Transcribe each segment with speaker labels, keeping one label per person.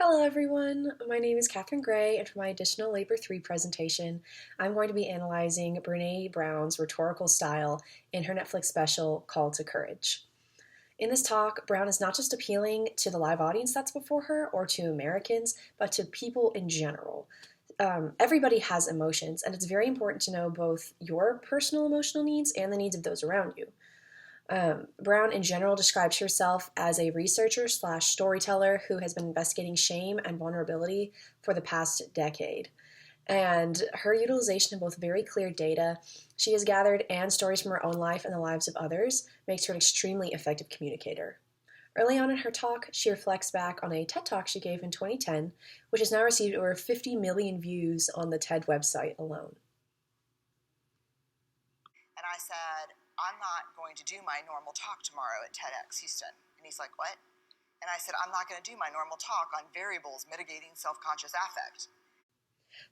Speaker 1: Hello everyone, my name is KGray, and for my additional Labor 3 presentation, I'm going to be analyzing Brené Brown's rhetorical style in her Netflix special, Call to Courage. In this talk, Brown is not just appealing to the live audience that's before her or to Americans, but to people in general. Everybody has emotions, and it's very important to know both your personal emotional needs and the needs of those around you. Brown in general describes herself as a researcher slash storyteller who has been investigating shame and vulnerability for the past decade. And her utilization of both very clear data she has gathered and stories from her own life and the lives of others makes her an extremely effective communicator. Early on in her talk, she reflects back on a TED Talk she gave in 2010, which has now received over 50 million views on the TED website alone.
Speaker 2: And I said, I'm not going to do my normal talk tomorrow at TEDx Houston. And he's like, what? And I said, I'm not going to do my normal talk on variables mitigating self-conscious affect.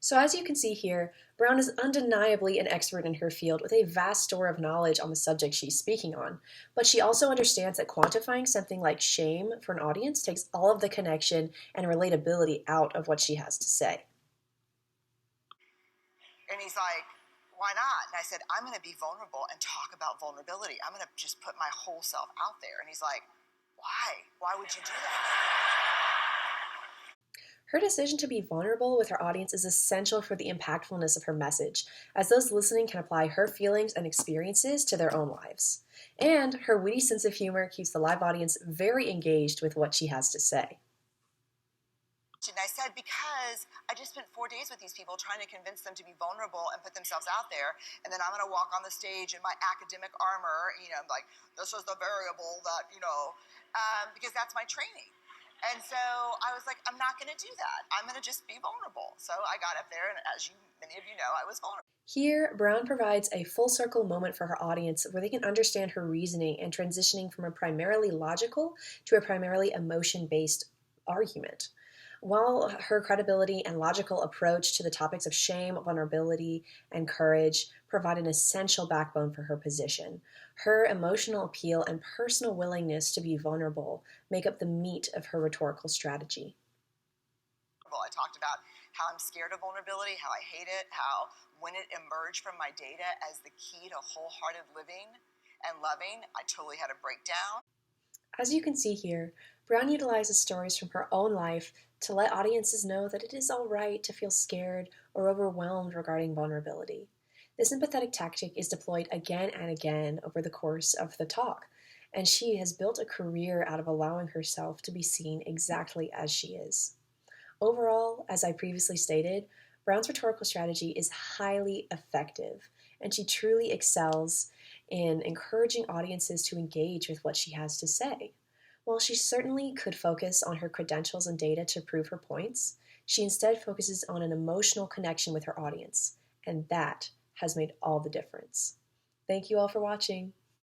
Speaker 1: So as you can see here, Brown is undeniably an expert in her field with a vast store of knowledge on the subject she's speaking on, but she also understands that quantifying something like shame for an audience takes all of the connection and relatability out of what she has to say.
Speaker 2: And he's like, why not? And I said, I'm going to be vulnerable and talk about vulnerability. I'm going to just put my whole self out there. And he's like, why? Why would you do that?
Speaker 1: Her decision to be vulnerable with her audience is essential for the impactfulness of her message, as those listening can apply her feelings and experiences to their own lives. And her witty sense of humor keeps the live audience very engaged with what she has to say.
Speaker 2: And I said, because I just spent 4 days with these people trying to convince them to be vulnerable and put themselves out there, and then I'm going to walk on the stage in my academic armor, like, this is the variable that, because that's my training. And so I was like, I'm not going to do that. I'm going to just be vulnerable. So I got up there, and as many of you know, I was vulnerable.
Speaker 1: Here, Brown provides a full circle moment for her audience where they can understand her reasoning and transitioning from a primarily logical to a primarily emotion-based argument. While her credibility and logical approach to the topics of shame, vulnerability, and courage provide an essential backbone for her position, her emotional appeal and personal willingness to be vulnerable make up the meat of her rhetorical strategy.
Speaker 2: I talked about how I'm scared of vulnerability, how I hate it, how when it emerged from my data as the key to wholehearted living and loving, I totally had a breakdown.
Speaker 1: As you can see here, Brown utilizes stories from her own life to let audiences know that it is all right to feel scared or overwhelmed regarding vulnerability. This empathetic tactic is deployed again and again over the course of the talk, and she has built a career out of allowing herself to be seen exactly as she is. Overall, as I previously stated, Brown's rhetorical strategy is highly effective, and she truly excels in encouraging audiences to engage with what she has to say. While she certainly could focus on her credentials and data to prove her points, she instead focuses on an emotional connection with her audience, and that has made all the difference. Thank you all for watching.